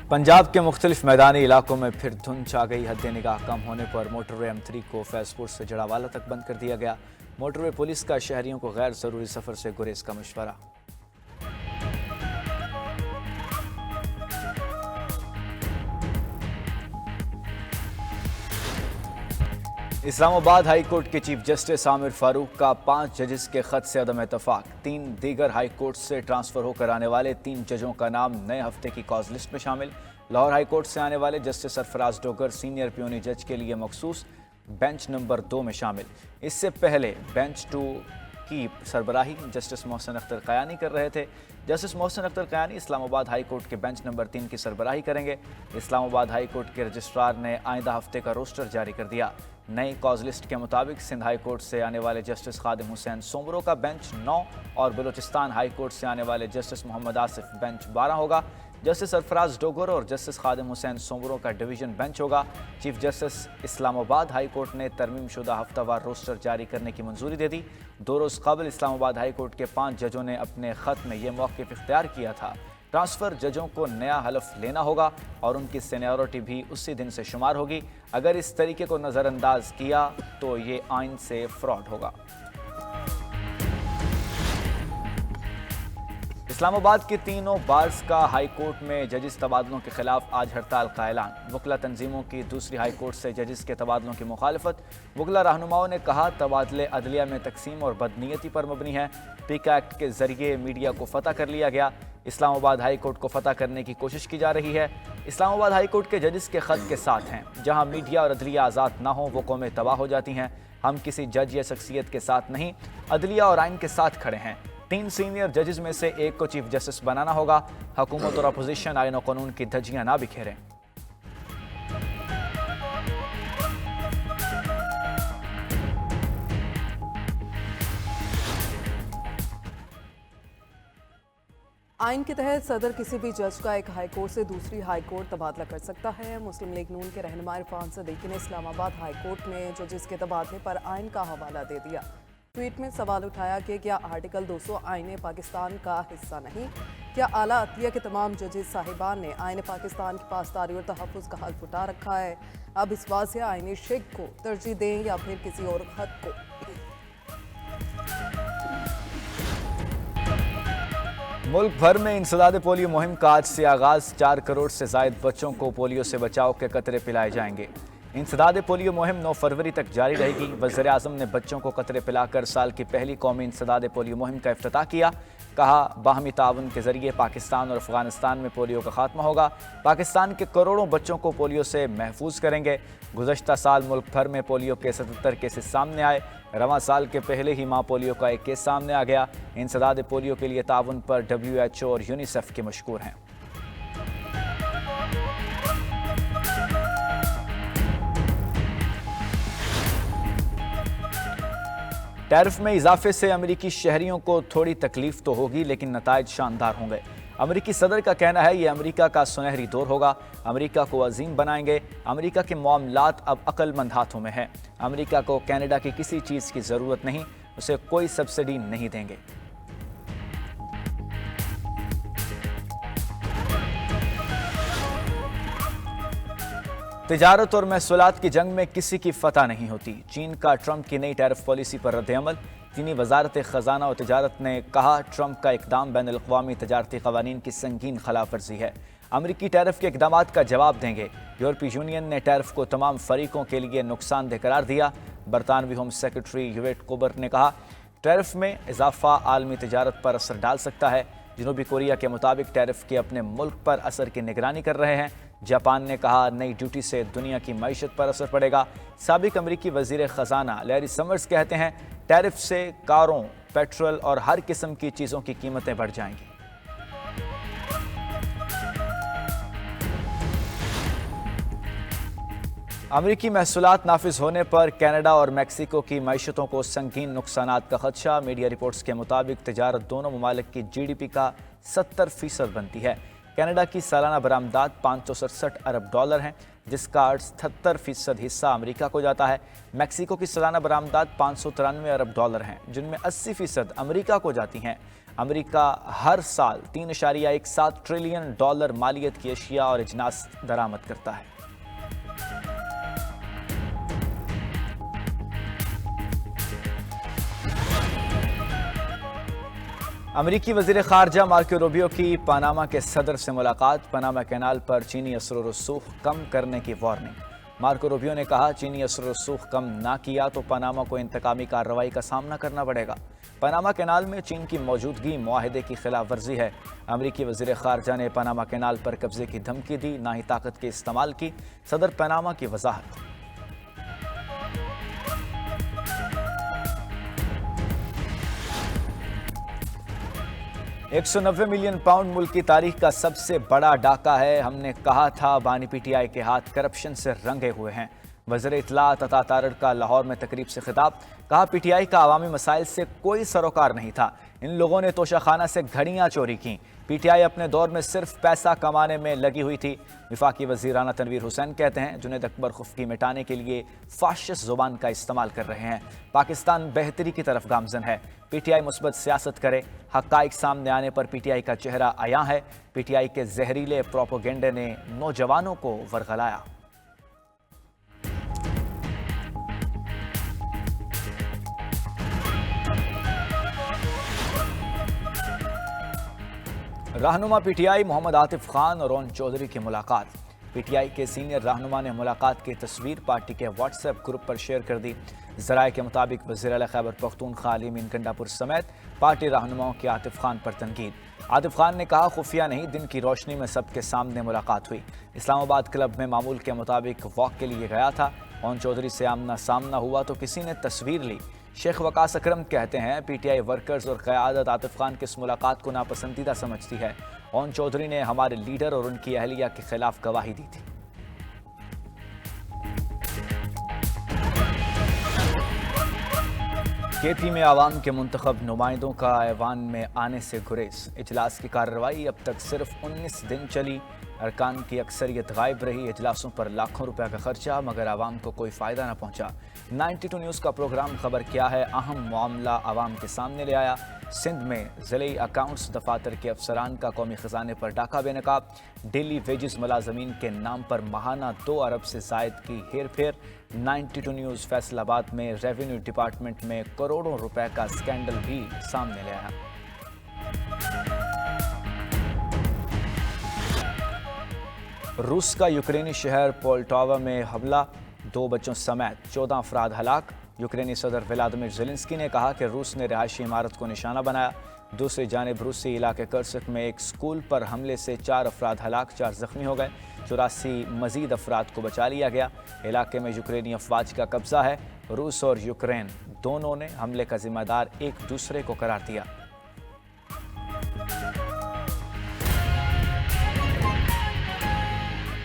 पंजाब के मुख्तलिफ मैदानी इलाकों में फिर धुंध छा गई। हद निगाह कम होने पर मोटरवे M3 को फैजपुर से जड़ावाला तक बंद कर दिया गया। मोटरवे पुलिस का शहरियों को गैर ज़रूरी सफ़र से गुरेज का मशवरा। इस्लामाबाद हाई कोर्ट के चीफ जस्टिस आमिर फारूक का 5 जजेस के खत से अदम इत्तफाक। 3 दीगर हाई कोर्ट से ट्रांसफर होकर आने वाले 3 जजों का नाम नए हफ्ते की कॉज लिस्ट में शामिल। लाहौर हाई कोर्ट से आने वाले justice Sarfaraz Dogar senior puny जज के लिए मखसूस बेंच नंबर 2 में शामिल। इससे पहले बेंच 2 की सरबराही जस्टिस मोहसिन अख्तर क़यानी कर रहे थे। Justice Mohsin Akhtar Kayani Islamabad high court के बेंच नंबर 3 की सरबराही करेंगे। इस्लामाबाद हाई कोर्ट के रजिस्ट्रार ने आइंदा हफ्ते का रोस्टर जारी कर दिया। नई कॉज लिस्ट के मुताबिक सिंध हाई कोर्ट से आने वाले जस्टिस खादिम हुसैन सोमरो का बेंच 9 और बलूचिस्तान हाई कोर्ट से आने वाले जस्टिस मोहम्मद आसिफ बेंच 12 होगा। जस्टिस सरफराज डोगर और जस्टिस खादिम हुसैन सोमरो का डिवीज़न बेंच होगा। Chief justice Islamabad high court ने तरमीम शुदा हफ्तावार रोस्टर जारी करने की मंजूरी दे दी। 2 रोज़ कबल इस्लामाबाद हाई कोर्ट के 5 जजों ने अपने ख़त में यह मौक़िफ़ इख्तियार किया था। ट्रांसफ़र जजों को नया हलफ लेना होगा और उनकी सीनियरिटी भी उसी दिन से शुमार होगी। अगर इस तरीके को नज़रअंदाज किया तो ये आइन से फ्रॉड होगा। इस्लामाबाद के तीनों बार्स का हाई कोर्ट में जजिस तबादलों के खिलाफ आज हड़ताल का ऐलान। वकला तंजीमों की दूसरी हाई कोर्ट से जजिस के तबादलों की मुखालफत। वकला रहनुमाओं ने कहा तबादले अदलिया में तकसीम और बदनीयती पर मबनी है। पीका एक्ट के जरिए मीडिया को फतह कर लिया गया। इस्लामाबाद हाई कोर्ट को फतह करने की कोशिश की जा रही है। इस्लामाबाद हाई कोर्ट के जजिस के खत के साथ हैं, जहां मीडिया और अदलिया आज़ाद ना हो वो कौमें तबाह हो जाती हैं। हम किसी जज या शख्सियत के साथ नहीं, अदलिया और आइन के साथ खड़े हैं। 3 सीनियर जजेस में से एक को चीफ जस्टिस बनाना होगा। हुकूमत और अपोजिशन आइन और कानून की धज्जियां ना बिखेरें। आइन के तहत सदर किसी भी जज का एक हाई कोर्ट से दूसरी हाई कोर्ट तबादला कर सकता है। मुस्लिम लीग नून के रहनुमा इरफान सदीकी ने इस्लामाबाद हाई कोर्ट में जजेस के तबादले पर आइन का हवाला दे दिया। ट्वीट में सवाल उठाया कि क्या आर्टिकल 200 आइन पाकिस्तान का हिस्सा नहीं? क्या आला अतिया के तमाम जजेस साहिबान ने आइन पाकिस्तान की पासदारी और तहफ़्फ़ुज़ का हल्फ उठा रखा है? अब इस वाज़े आइन शेख को तरजीह दें या फिर किसी और खत को? मुल्क भर में इंसदाद पोलियो मुहिम का आज से आगाज़। 4 करोड़ से ज़ायद बच्चों को पोलियो से बचाव के कतरे पिलाए जाएंगे। इंसदाद पोलियो मुहिम 9 फरवरी तक जारी रहेगी। वज़ीर आज़म ने बच्चों को कतरे पिलाकर साल की पहली कौमी इंसदाद पोलियो मुहिम का इफ्तिताह किया। कहा बाहमी ताउन के ज़रिए पाकिस्तान और अफ़गानिस्तान में पोलियो का खात्मा होगा। पाकिस्तान के करोड़ों बच्चों को पोलियो से महफूज करेंगे। गुज़श्ता साल मुल्क भर में पोलियो के 77 केसेस सामने आए। रवां साल के पहले ही माँ पोलियो का एक केस सामने आ गया। इंसदाद पोलियो के लिए ताउन पर WHO और यूनिसेफ के मशकूर हैं। टैरिफ में इजाफे से अमेरिकी शहरियों को थोड़ी तकलीफ तो होगी, लेकिन नताइज शानदार होंगे। अमेरिकी सदर का कहना है ये अमेरिका का सुनहरी दौर होगा। अमेरिका को अजीम बनाएंगे। अमेरिका के मामलात अब अक्लमंद हाथों में हैं। अमेरिका को कनाडा की किसी चीज़ की ज़रूरत नहीं, उसे कोई सब्सिडी नहीं देंगे। तिजारत और महसूलात की जंग में किसी की फतह नहीं होती। चीन का ट्रंप की नई टैरिफ पॉलिसी पर रद्द-ए-अमल। चीनी वजारत ख़जाना और तिजारत ने कहा ट्रंप का इक़दाम बैनुल-अक़वामी तजारती क़वानीन की संगीन खिलाफ वर्जी है। अमरीकी टैरिफ के इक़दामात का जवाब देंगे। यूरोपीय यूनियन ने टैरिफ को तमाम फरीकों के लिए नुकसानदेह करार दिया। बरतानवी होम सेक्रेटरी यूवेट कोबर ने कहा टैरिफ में इजाफा आलमी तिजारत पर असर डाल सकता है। जनूबी कोरिया के मुताबिक टैरिफ के अपने मुल्क पर असर की निगरानी कर रहे हैं। जापान ने कहा नई ड्यूटी से दुनिया की मईशत पर असर पड़ेगा। साबिक अमरीकी वज़ीर ख़जाना लैरी समर्स कहते हैं टैरिफ से कारों, पेट्रोल और हर किस्म की चीज़ों की कीमतें बढ़ जाएंगी। अमरीकी महसूलात नाफिज होने पर कनाडा और मैक्सिको की मईशतों को संगीन नुकसानात का खदशा। मीडिया रिपोर्ट्स के मुताबिक तिजारत दोनों ममालिक की GDP का 70% बनती है। कनाडा की सालाना बरामदात $567 अरब हैं, जिसका 78% हिस्सा अमेरिका को जाता है। मैक्सिको की सालाना बरामदात $593 अरब हैं, जिनमें 80% अमेरिका को जाती हैं। امریکہ ہر سال $3.17 ٹریلین مالیت کی اشیاء اور اجناس درآمد کرتا ہے۔ امریکی وزیر خارجہ مارکو روبیو کی پاناما کے صدر سے ملاقات، پاناما کینال پر چینی اثر و رسوخ کم کرنے کی وارننگ۔ مارکو روبیو نے کہا چینی اثر و رسوخ کم نہ کیا تو پاناما کو انتقامی کارروائی کا سامنا کرنا پڑے گا۔ پاناما کینال میں چین کی موجودگی معاہدے کی خلاف ورزی ہے۔ امریکی وزیر خارجہ نے پاناما کینال پر قبضے کی دھمکی دی، نہ ہی طاقت کے استعمال کی۔ صدر پاناما کی وضاحت۔ 190 ملین پاؤنڈ ملک کی تاریخ کا سب سے بڑا ڈاکہ ہے۔ ہم نے کہا تھا بانی پی ٹی آئی کے ہاتھ کرپشن سے رنگے ہوئے ہیں۔ وزیر اطلاعات عطا تارڑ کا لاہور میں تقریب سے خطاب، کہا پی ٹی آئی کا عوامی مسائل سے کوئی سروکار نہیں تھا، ان لوگوں نے توشہ خانہ سے گھڑیاں چوری کیں۔ پی ٹی آئی اپنے دور میں صرف پیسہ کمانے میں لگی ہوئی تھی۔ وفاقی وزیر رانا تنویر حسین کہتے ہیں جنید اکبر خفقی مٹانے کے لیے فاشسٹ زبان کا استعمال کر رہے ہیں۔ پاکستان بہتری کی طرف گامزن ہے، پی ٹی آئی مثبت سیاست کرے۔ حقائق سامنے آنے پر پی ٹی آئی کا چہرہ عیاں ہے۔ پی ٹی آئی کے زہریلے پروپیگنڈے نے نوجوانوں کو ورغلایا۔ رہنما پی ٹی آئی محمد عاطف خان اور رون چودھری کی ملاقات۔ پی ٹی آئی کے سینئر رہنما نے ملاقات کی تصویر پارٹی کے واٹس ایپ گروپ پر شیئر کر دی۔ ذرائع کے مطابق وزیر اعلیٰ خیبر پختونخوا علی امین کنڈا سمیت پارٹی رہنماؤں کی عاطف خان پر تنقید۔ عاطف خان نے کہا خفیہ نہیں، دن کی روشنی میں سب کے سامنے ملاقات ہوئی۔ اسلام آباد کلب میں معمول کے مطابق واک کے لیے گیا تھا، رون چودھری سے آمنا سامنا ہوا تو کسی نے تصویر لی۔ شیخ وقاص اکرم کہتے ہیں پی ٹی آئی ورکرز اور قیادت عاطف خان کی اس ملاقات کو ناپسندیدہ سمجھتی ہے۔ رون چودھری نے ہمارے لیڈر اور ان کی اہلیہ کے خلاف گواہی دی تھی۔ کے پی میں عوام کے منتخب نمائندوں کا ایوان میں آنے سے گریز۔ اجلاس کی کارروائی اب تک صرف 19 دن چلی، ارکان کی اکثریت غائب رہی۔ اجلاسوں پر لاکھوں روپے کا خرچہ مگر عوام کو کوئی فائدہ نہ پہنچا۔ 92 نیوز کا پروگرام خبر کیا ہے اہم معاملہ عوام کے سامنے لے آیا۔ سندھ میں ضلعی اکاؤنٹس دفاتر کے افسران کا قومی خزانے پر ڈاکہ بے نقاب۔ ڈیلی ویجز ملازمین کے نام پر ماہانہ 2 ارب سے زائد کی ہیر پھیر۔ 92 نیوز فیصل آباد میں ریونیو ڈپارٹمنٹ میں کروڑوں روپے کا سکینڈل بھی سامنے لے آیا۔ روس کا یوکرینی شہر پولٹاوا میں حملہ، 2 بچوں سمیت 14 افراد ہلاک۔ یوکرینی صدر ولادیمیر زیلنسکی نے کہا کہ روس نے رہائشی عمارت کو نشانہ بنایا۔ دوسری جانب روسی علاقے کرسک میں ایک سکول پر حملے سے 4 افراد ہلاک، 4 زخمی ہو گئے، 84 مزید افراد کو بچا لیا گیا۔ علاقے میں یوکرینی افواج کا قبضہ ہے۔ روس اور یوکرین دونوں نے حملے کا ذمہ دار ایک دوسرے کو قرار دیا۔